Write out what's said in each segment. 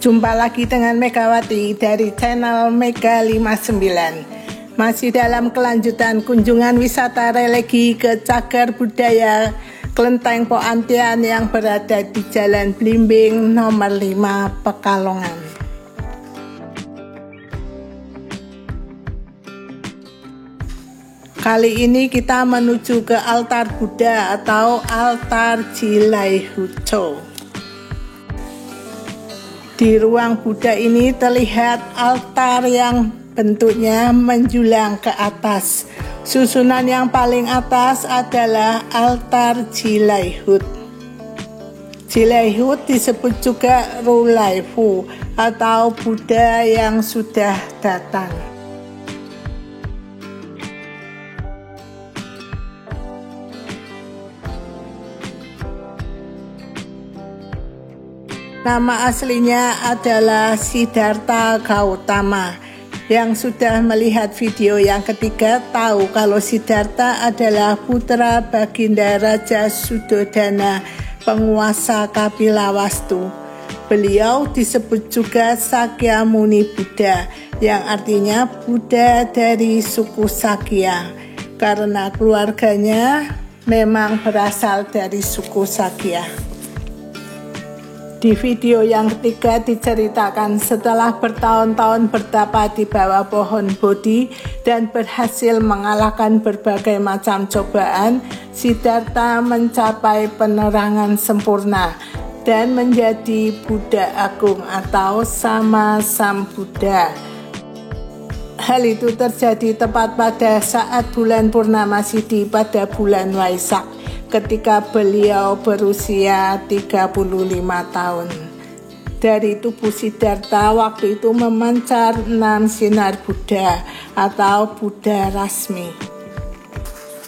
Jumpa lagi dengan Megawati dari channel Mega 59. Masih dalam kelanjutan kunjungan wisata religi ke Cagar Budaya Kelenteng Poantian yang berada di Jalan Blimbing nomor 5 Pekalongan. Kali ini kita menuju ke altar Buddha atau altar Jilaihucho. Di ruang Buddha ini terlihat altar yang bentuknya menjulang ke atas. Susunan yang paling atas adalah altar Jilaihut. Jilaihut disebut juga Rulaifu atau Buddha yang sudah datang. Nama aslinya adalah Siddhartha Gautama. Yang sudah melihat video yang ketiga tahu kalau Siddhartha adalah putra baginda Raja Sudodana, penguasa Kapilawastu. Beliau disebut juga Sakyamuni Buddha, yang artinya Buddha dari suku Sakya, karena keluarganya memang berasal dari suku Sakya. Di video yang ketiga diceritakan setelah bertahun-tahun bertapa di bawah pohon Bodhi dan berhasil mengalahkan berbagai macam cobaan, Siddhartha mencapai penerangan sempurna dan menjadi Buddha Agung atau Sama Sambuddha. Hal itu terjadi tepat pada saat bulan Purnama Sidhi pada bulan Waisak, ketika beliau berusia 35 tahun. Dari tubuh Siddhartha waktu itu memancar 6 sinar Buddha atau Buddha Rasmi.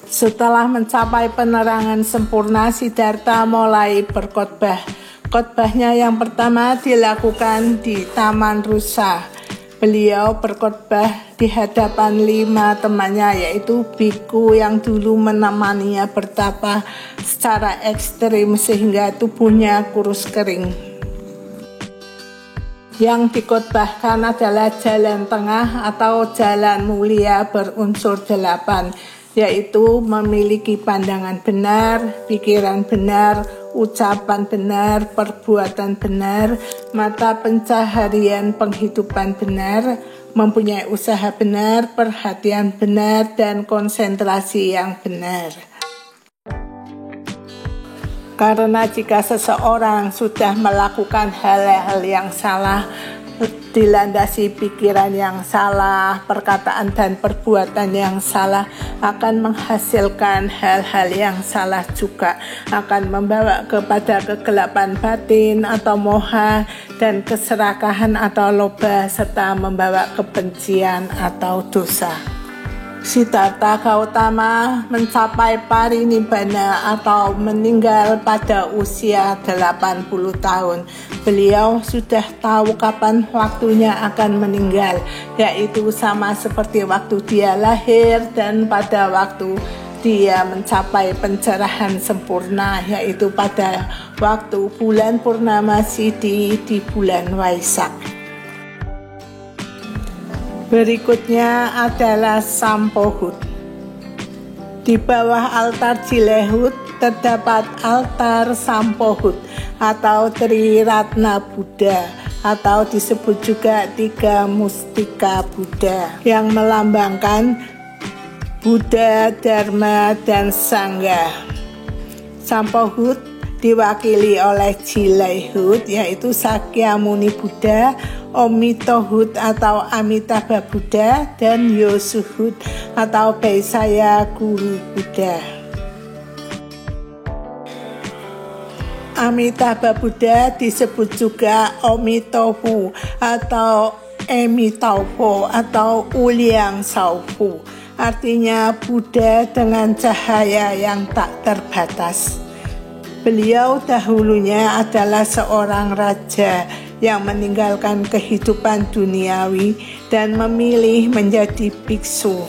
Setelah mencapai penerangan sempurna, Siddhartha mulai berkhotbah. Khotbahnya yang pertama dilakukan di Taman Rusa. Beliau berkhotbah di hadapan 5 temannya, yaitu biku yang dulu menemaninya bertapa secara ekstrim sehingga tubuhnya kurus kering. Yang dikhotbahkan adalah jalan tengah atau jalan mulia berunsur 8, yaitu memiliki pandangan benar, pikiran benar, ucapan benar, perbuatan benar, mata pencaharian penghidupan benar, mempunyai usaha benar, perhatian benar, dan konsentrasi yang benar. Karena jika seseorang sudah melakukan hal-hal yang salah, dilandasi pikiran yang salah, perkataan dan perbuatan yang salah, akan menghasilkan hal-hal yang salah juga, akan membawa kepada kegelapan batin atau moha dan keserakahan atau loba, serta membawa kebencian atau dosa. Siddhartha Gautama mencapai parinibbana atau meninggal pada usia 80 tahun. Beliau sudah tahu kapan waktunya akan meninggal, yaitu sama seperti waktu dia lahir dan pada waktu dia mencapai pencerahan sempurna, yaitu pada waktu bulan Purnama Sidhi di bulan Waisak. Berikutnya adalah Sampohut. Di bawah altar Jilaihut terdapat altar Sampohut atau Triratna Buddha, atau disebut juga 3 mustika Buddha, yang melambangkan Buddha, Dharma, dan Sangha. Sampohut diwakili oleh Jilaihut, yaitu Sakyamuni Buddha, Omitohut atau Amitabha Buddha, dan Yosuhut atau Baisaya Guru Buddha. Amitabha Buddha disebut juga Omitohu atau Emitaupo atau Uliang Saupu, artinya Buddha dengan cahaya yang tak terbatas. Beliau dahulunya adalah seorang raja yang meninggalkan kehidupan duniawi dan memilih menjadi biksu.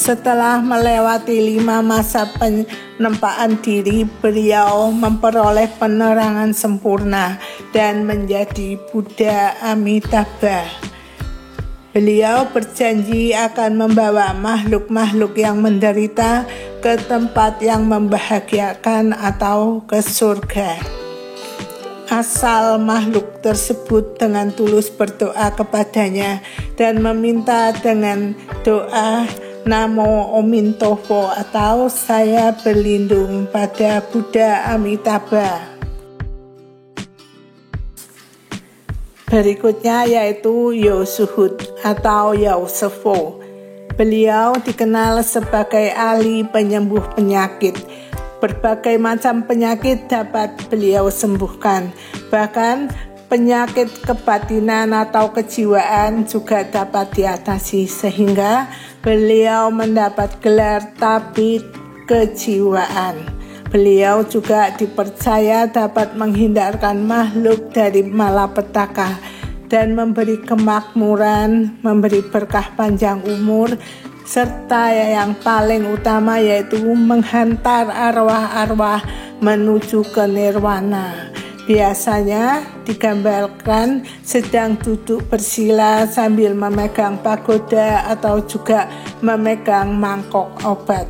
Setelah melewati 5 masa penempaan diri, beliau memperoleh penerangan sempurna dan menjadi Buddha Amitabha. Beliau berjanji akan membawa makhluk-makhluk yang menderita ke tempat yang membahagiakan atau ke surga. Asal makhluk tersebut dengan tulus berdoa kepadanya dan meminta dengan doa Namo Amitobo atau saya berlindung pada Buddha Amitabha. Berikutnya yaitu Yosuhud atau Yausefo. Beliau dikenal sebagai ahli penyembuh penyakit. Berbagai macam penyakit dapat beliau sembuhkan. Bahkan penyakit kebatinan atau kejiwaan juga dapat diatasi, sehingga beliau mendapat gelar tabib kejiwaan. Beliau juga dipercaya dapat menghindarkan makhluk dari malapetaka dan memberi kemakmuran, memberi berkah panjang umur, serta yang paling utama yaitu menghantar arwah-arwah menuju ke nirwana. Biasanya digambarkan sedang duduk bersila sambil memegang pagoda atau juga memegang mangkok obat.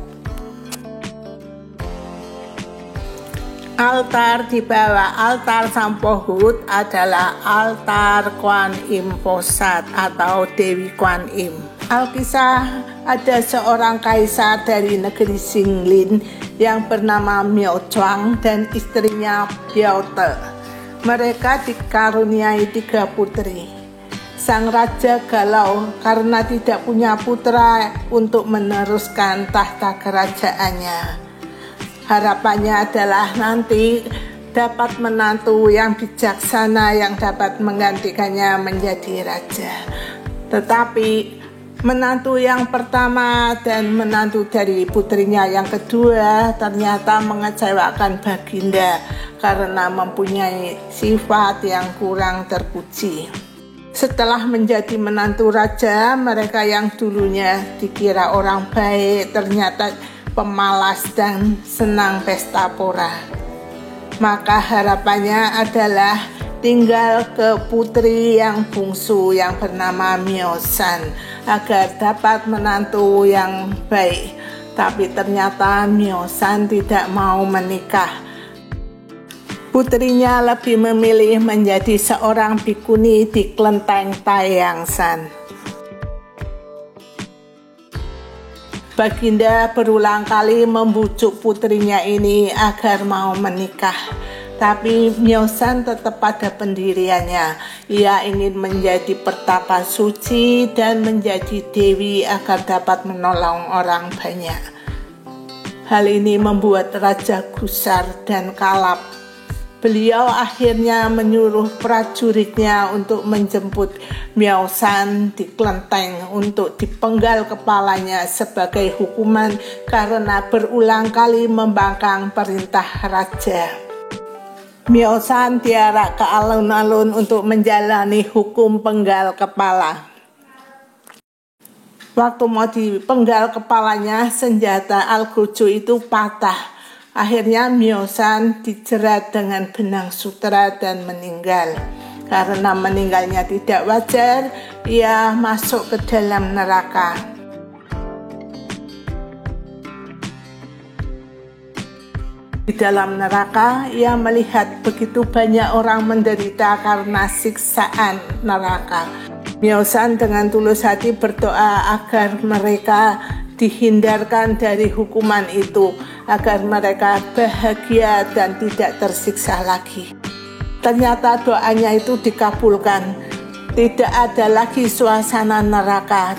Altar di bawah altar Sampohut adalah altar Kuan Im Posat atau Dewi Kuan Im. Alkisah ada seorang kaisar dari negeri Singlin yang bernama Miao Chuang dan istrinya Biao Te. Mereka dikaruniai 3 putri. Sang raja galau karena tidak punya putra untuk meneruskan tahta kerajaannya. Harapannya adalah nanti dapat menantu yang bijaksana yang dapat menggantikannya menjadi raja. Tetapi menantu yang pertama dan menantu dari putrinya yang kedua ternyata mengecewakan Baginda karena mempunyai sifat yang kurang terpuji. Setelah menjadi menantu raja, mereka yang dulunya dikira orang baik ternyata pemalas dan senang pesta pora. Maka harapannya adalah tinggal ke putri yang bungsu yang bernama Miosan agar dapat menantu yang baik. Tapi ternyata Miosan tidak mau menikah. Putrinya lebih memilih menjadi seorang bikuni di kelenteng Taeyangsan. Baginda berulang kali membujuk putrinya ini agar mau menikah. Tapi Miosan tetap pada pendiriannya. Ia ingin menjadi pertapa suci dan menjadi dewi agar dapat menolong orang banyak. Hal ini membuat Raja gusar dan kalap. Beliau akhirnya menyuruh prajuritnya untuk menjemput Miosan di kelenteng untuk dipenggal kepalanya sebagai hukuman karena berulang kali membangkang perintah raja. Miosan diarak ke alun-alun untuk menjalani hukum penggal kepala. Waktu mau dipenggal kepalanya, senjata Al-Gojo itu patah. Akhirnya Miosan dijerat dengan benang sutera dan meninggal. Karena meninggalnya tidak wajar, ia masuk ke dalam neraka. Di dalam neraka, ia melihat begitu banyak orang menderita karena siksaan neraka. Miosan dengan tulus hati berdoa agar mereka dihindarkan dari hukuman itu, agar mereka bahagia dan tidak tersiksa lagi. Ternyata doanya itu dikabulkan. Tidak ada lagi suasana neraka.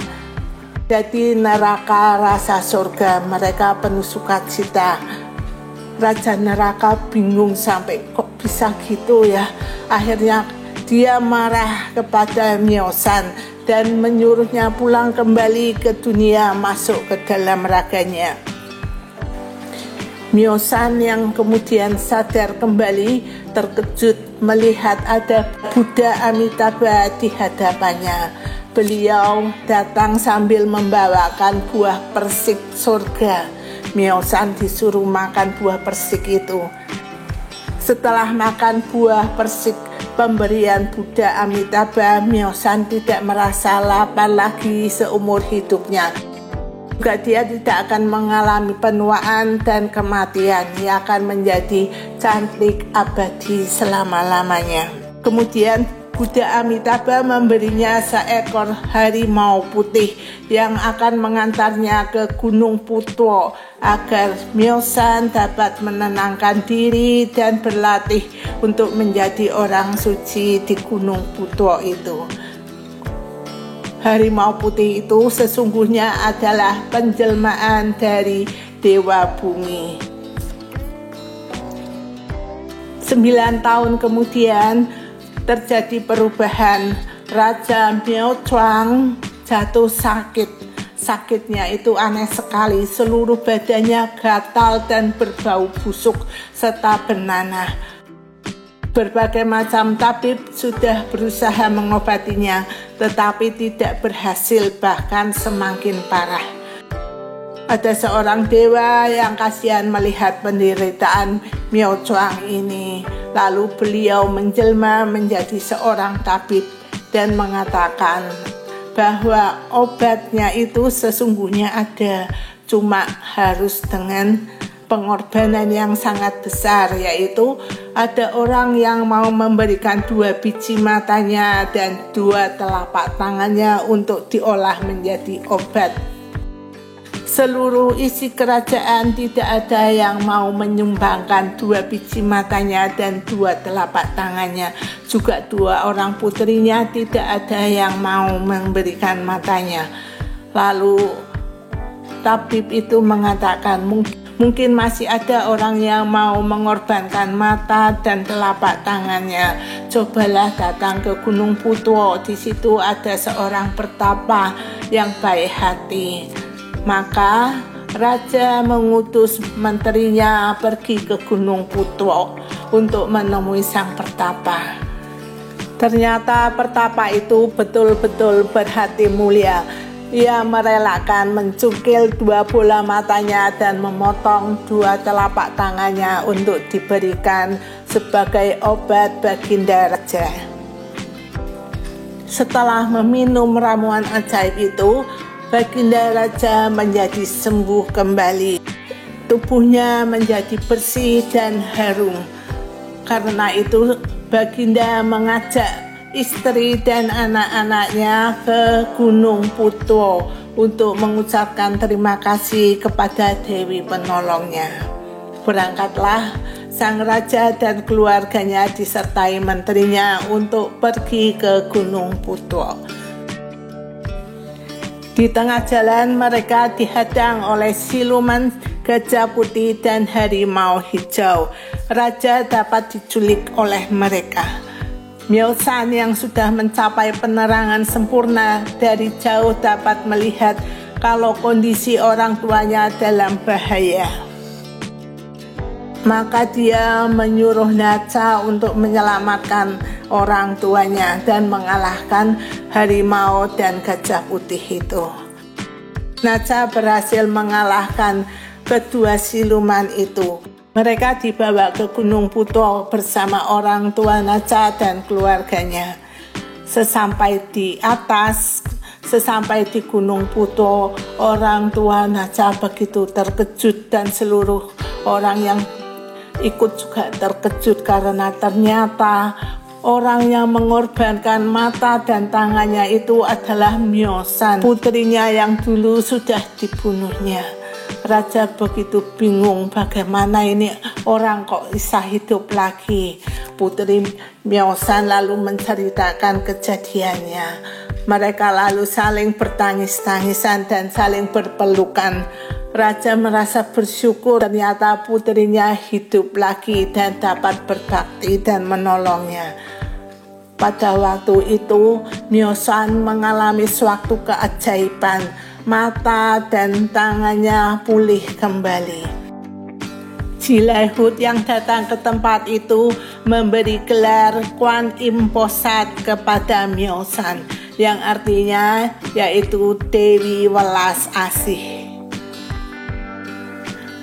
Jadi neraka rasa surga, mereka penuh sukacita. Raja neraka bingung sampai kok bisa gitu ya. Akhirnya dia marah kepada Miosan dan menyuruhnya pulang kembali ke dunia, masuk ke dalam raganya. Myosan yang kemudian sadar kembali terkejut melihat ada Buddha Amitabha di hadapannya. Beliau datang sambil membawakan buah persik surga. Myosan disuruh makan buah persik itu. Setelah makan buah persik pemberian Buddha Amitabha, Myosan tidak merasa lapar lagi seumur hidupnya. Juga dia tidak akan mengalami penuaan dan kematian. Dia akan menjadi cantik abadi selama-lamanya. Kemudian Buddha Amitabha memberinya seekor harimau putih yang akan mengantarnya ke Gunung Putwo agar Myosan dapat menenangkan diri dan berlatih untuk menjadi orang suci di Gunung Putwo itu. Harimau putih itu sesungguhnya adalah penjelmaan dari Dewa Bumi. 9 tahun kemudian terjadi perubahan. Raja Myeochuang jatuh sakit. Sakitnya itu aneh sekali. Seluruh badannya gatal dan berbau busuk serta bernanah. Berbagai macam tabib sudah berusaha mengobatinya, tetapi tidak berhasil, bahkan semakin parah. Ada seorang dewa yang kasihan melihat penderitaan Myeochuang ini. Lalu beliau menjelma menjadi seorang tabib dan mengatakan bahwa obatnya itu sesungguhnya ada, cuma harus dengan pengorbanan yang sangat besar, yaitu ada orang yang mau memberikan 2 biji matanya dan 2 telapak tangannya untuk diolah menjadi obat. Seluruh isi kerajaan tidak ada yang mau menyumbangkan 2 biji matanya dan 2 telapak tangannya. Juga 2 orang putrinya tidak ada yang mau memberikan matanya. Lalu tabib itu mengatakan mungkin masih ada orang yang mau mengorbankan mata dan telapak tangannya. Cobalah datang ke Gunung Putwo. Di situ ada seorang pertapa yang baik hati. Maka raja mengutus menterinya pergi ke Gunung Putwo untuk menemui sang pertapa. Ternyata pertapa itu betul-betul berhati mulia. Ia merelakan mencungkil 2 bola matanya dan memotong 2 telapak tangannya untuk diberikan sebagai obat baginda raja. Setelah meminum ramuan ajaib itu, baginda raja menjadi sembuh kembali. Tubuhnya menjadi bersih dan harum. Karena itu baginda mengajak istri dan anak-anaknya ke Gunung Putwo untuk mengucapkan terima kasih kepada Dewi penolongnya. Berangkatlah sang raja dan keluarganya disertai menterinya untuk pergi ke Gunung Putwo. Di tengah jalan mereka dihadang oleh siluman gajah putih dan harimau hijau. Raja dapat diculik oleh mereka. Myosan yang sudah mencapai penerangan sempurna dari jauh dapat melihat kalau kondisi orang tuanya dalam bahaya. Maka dia menyuruh Nacha untuk menyelamatkan orang tuanya dan mengalahkan harimau dan gajah putih itu. Nacha berhasil mengalahkan kedua siluman itu. Mereka dibawa ke Gunung Putwo bersama orang tua Nacha dan keluarganya. Sesampai di Gunung Putwo, orang tua Nacha begitu terkejut dan seluruh orang yang ikut juga terkejut karena ternyata orang yang mengorbankan mata dan tangannya itu adalah Myosan, putrinya yang dulu sudah dibunuhnya. Raja begitu bingung bagaimana ini orang kok bisa hidup lagi. Putri Myosan lalu menceritakan kejadiannya. Mereka lalu saling bertangis-tangisan dan saling berpelukan. Raja merasa bersyukur ternyata putrinya hidup lagi dan dapat berbakti dan menolongnya. Pada waktu itu, Myosan mengalami suatu keajaiban. Mata dan tangannya pulih kembali. Jilehut yang datang ke tempat itu memberi gelar Kwan Im Posat kepada Myosan, yang artinya yaitu Dewi Welas Asih.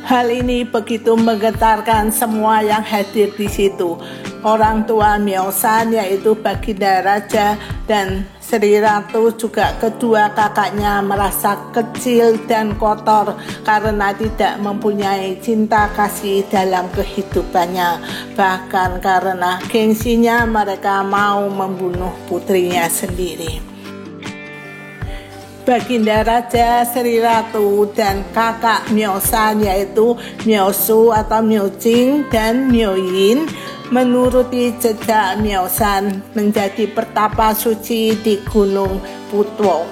Hal ini begitu menggetarkan semua yang hadir di situ. Orang tua Myosan yaitu Baginda Raja dan Sri Ratu, juga kedua kakaknya merasa kecil dan kotor karena tidak mempunyai cinta kasih dalam kehidupannya. Bahkan karena gengsinya mereka mau membunuh putrinya sendiri. Baginda Raja, Sri Ratu, dan kakak Myosan yaitu Myosu atau Myojing dan Myoyin menuruti jejak Myosan menjadi pertapa suci di Gunung Putwo.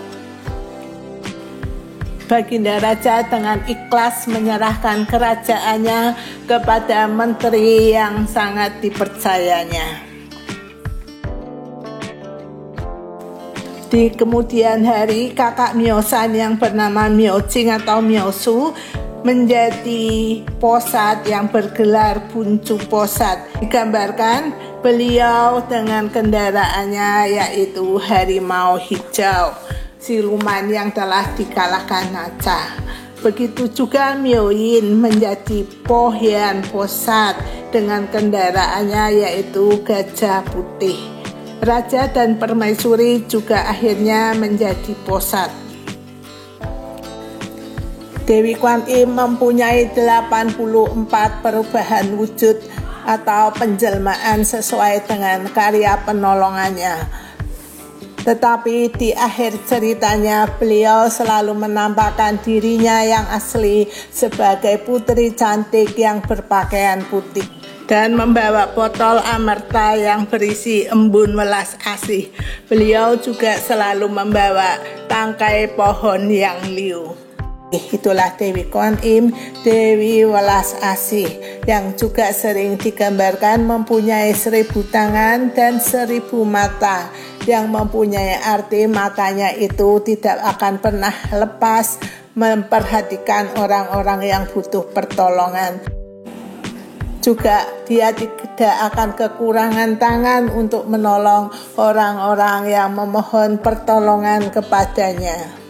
Baginda Raja dengan ikhlas menyerahkan kerajaannya kepada menteri yang sangat dipercayanya. Di kemudian hari, kakak Myosan yang bernama Myojing atau Myosu menjadi posat yang bergelar Buncu Posat. Digambarkan beliau dengan kendaraannya yaitu harimau hijau, siluman yang telah dikalahkan naga. Begitu juga Myoyin menjadi Pohyan Posat dengan kendaraannya yaitu gajah putih. Raja dan permaisuri juga akhirnya menjadi posat. Dewi Kwan Im mempunyai 84 perubahan wujud atau penjelmaan sesuai dengan karya penolongannya. Tetapi di akhir ceritanya beliau selalu menampakkan dirinya yang asli sebagai putri cantik yang berpakaian putih dan membawa botol amerta yang berisi embun welas asih. Beliau juga selalu membawa tangkai pohon yang liu. Itulah Dewi Kwan Im, Dewi Welas Asih, yang juga sering digambarkan mempunyai 1000 tangan dan 1000 mata, yang mempunyai arti matanya itu tidak akan pernah lepas memperhatikan orang-orang yang butuh pertolongan. Juga dia tidak akan kekurangan tangan untuk menolong orang-orang yang memohon pertolongan kepadanya.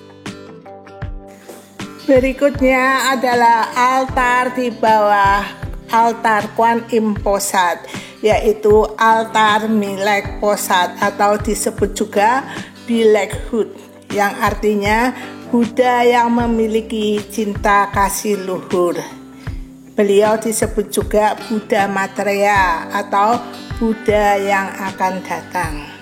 Berikutnya adalah altar di bawah altar Kwan Im Posat, yaitu altar Milek Posat atau disebut juga Bilekhut, yang artinya Buddha yang memiliki cinta kasih luhur. Beliau disebut juga Buddha Maitreya atau Buddha yang akan datang.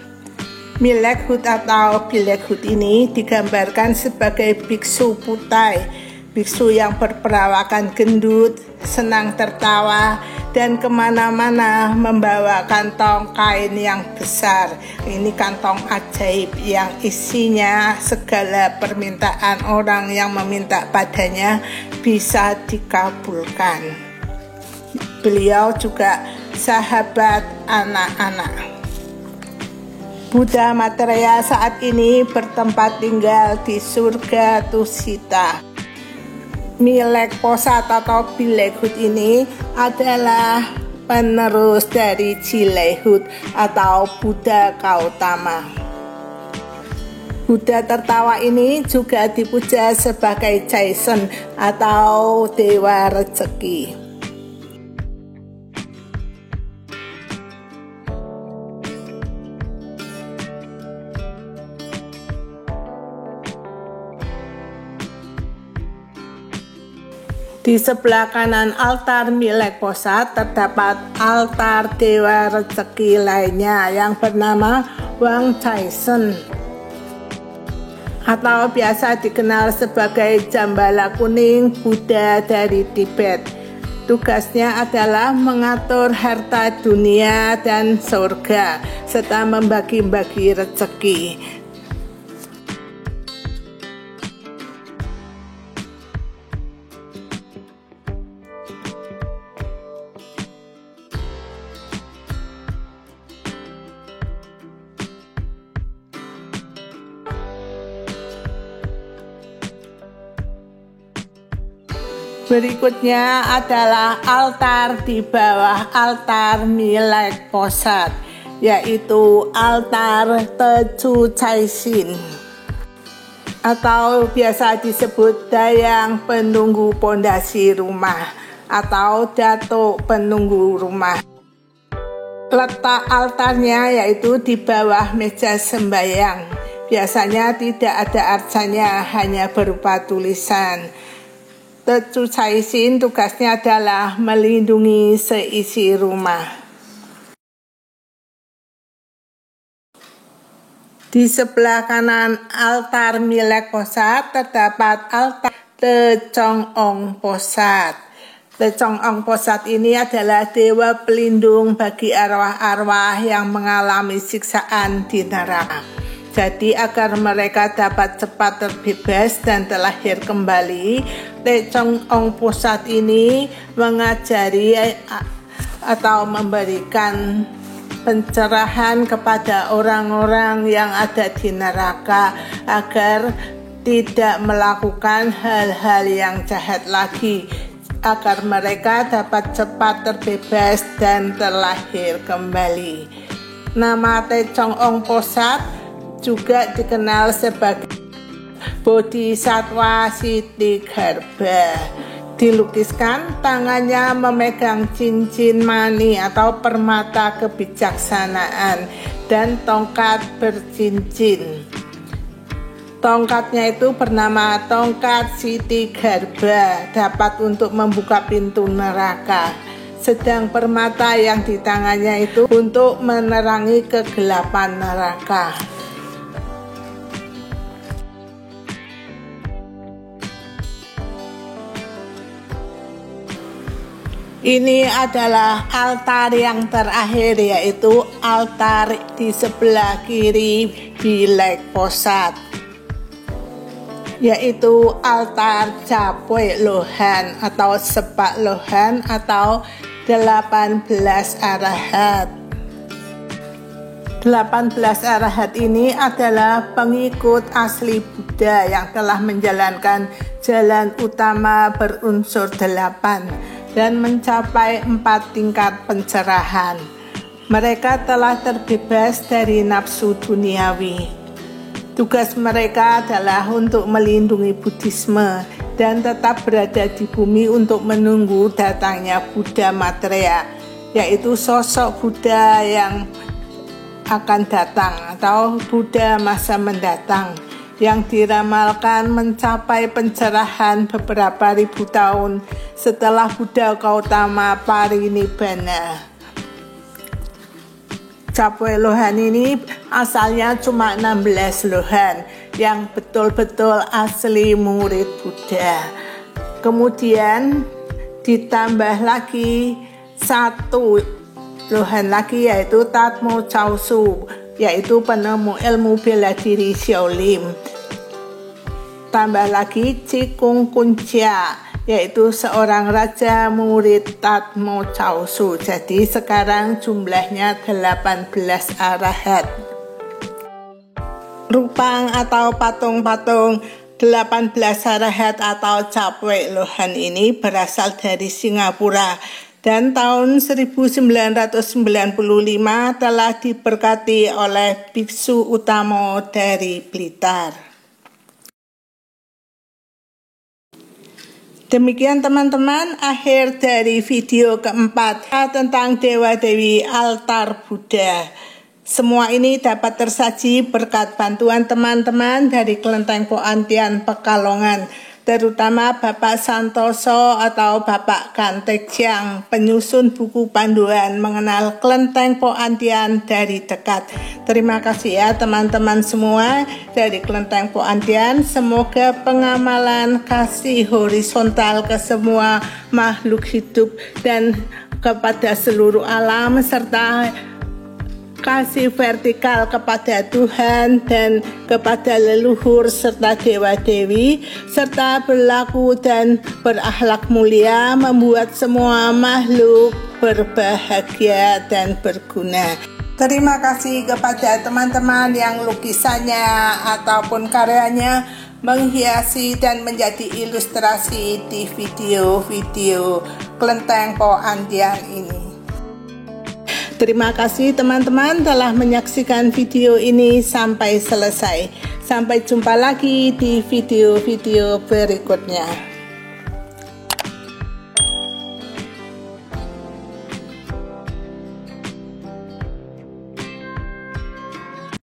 Milekhut atau Bilekhut ini digambarkan sebagai biksu putai, biksu yang berperawakan gendut, senang tertawa, dan kemana-mana membawa kantong kain yang besar. Ini kantong ajaib yang isinya segala permintaan orang yang meminta padanya bisa dikabulkan. Beliau juga sahabat anak-anak. Buddha Maitreya saat ini bertempat tinggal di surga Tusita. Milek Posat atau Bilekhut ini adalah penerus dari Jilehut atau Buddha Gautama. Buddha tertawa ini juga dipuja sebagai Jason atau Dewa Rezeki. Di sebelah kanan altar Milek Posat terdapat altar Dewa Rezeki lainnya yang bernama Wang Jaisen atau biasa dikenal sebagai Jambala Kuning Buddha dari Tibet. Tugasnya adalah mengatur harta dunia dan surga serta membagi-bagi rezeki. Berikutnya adalah altar di bawah altar milik posat, yaitu altar Tecucaisin atau biasa disebut dayang penunggu pondasi rumah atau datuk penunggu rumah. Letak altarnya yaitu di bawah meja sembahyang. Biasanya tidak ada arcanya, hanya berupa tulisan. Tecucaisin tugasnya adalah melindungi seisi rumah. Di sebelah kanan altar milik posat terdapat altar Tecong-ong Posat. Tecong-ong Posat ini adalah dewa pelindung bagi arwah-arwah yang mengalami siksaan di neraka. Jadi agar mereka dapat cepat terbebas dan terlahir kembali, Tecong-ong Posat ini mengajari atau memberikan pencerahan kepada orang-orang yang ada di neraka agar tidak melakukan hal-hal yang jahat lagi, agar mereka dapat cepat terbebas dan terlahir kembali. Nama Tecong-ong Posat juga dikenal sebagai Bodhisattva Siddhigarba. Dilukiskan tangannya memegang cincin mani atau permata kebijaksanaan dan tongkat bercincin. Tongkatnya itu bernama tongkat Siddhigarba, dapat untuk membuka pintu neraka. Sedang permata yang di tangannya itu untuk menerangi kegelapan neraka. Ini adalah altar yang terakhir, yaitu altar di sebelah kiri bilik posat, yaitu altar Capwe Lohan atau Sepak Lohan atau 18 arahat. 18 arahat ini adalah pengikut asli Buddha yang telah menjalankan jalan utama berunsur 8 dan mencapai 4 tingkat pencerahan. Mereka telah terbebas dari nafsu duniawi. Tugas mereka adalah untuk melindungi Buddhisme dan tetap berada di bumi untuk menunggu datangnya Buddha Maitreya, yaitu sosok Buddha yang akan datang atau Buddha masa mendatang, yang diramalkan mencapai pencerahan beberapa ribu tahun setelah Buddha Gautama parinibbana. Capwe Lohan ini asalnya cuma 16 lohan yang betul-betul asli murid Buddha. Kemudian ditambah lagi 1 lohan lagi, yaitu Tatmo Chausu, yaitu penemu ilmu bela diri Shaolin. Tambah lagi Cikung Kuncia, yaitu seorang raja murid Tatmo Chausu. Jadi sekarang jumlahnya 18 arahat. Rupang atau patung-patung 18 arahat atau Capwe Lohan ini berasal dari Singapura dan tahun 1995 telah diberkati oleh Biksu Utama dari Blitar. Demikian teman-teman, akhir dari video keempat tentang Dewa-Dewi Altar Buddha. Semua ini dapat tersaji berkat bantuan teman-teman dari Kelenteng Poantian Pekalongan, terutama Bapak Santoso atau Bapak Kantejang, penyusun buku panduan mengenal Kelenteng Poantian dari dekat. Terima kasih ya teman-teman semua dari Kelenteng Poantian. Semoga pengamalan kasih horizontal ke semua makhluk hidup dan kepada seluruh alam, serta kasih vertikal kepada Tuhan dan kepada leluhur serta dewa-dewi, serta berlaku dan berakhlak mulia, membuat semua makhluk berbahagia dan berguna. Terima kasih kepada teman-teman yang lukisannya ataupun karyanya menghiasi dan menjadi ilustrasi di video-video Kelenteng Po Antian ini. Terima kasih teman-teman telah menyaksikan video ini sampai selesai. Sampai jumpa lagi di video-video berikutnya.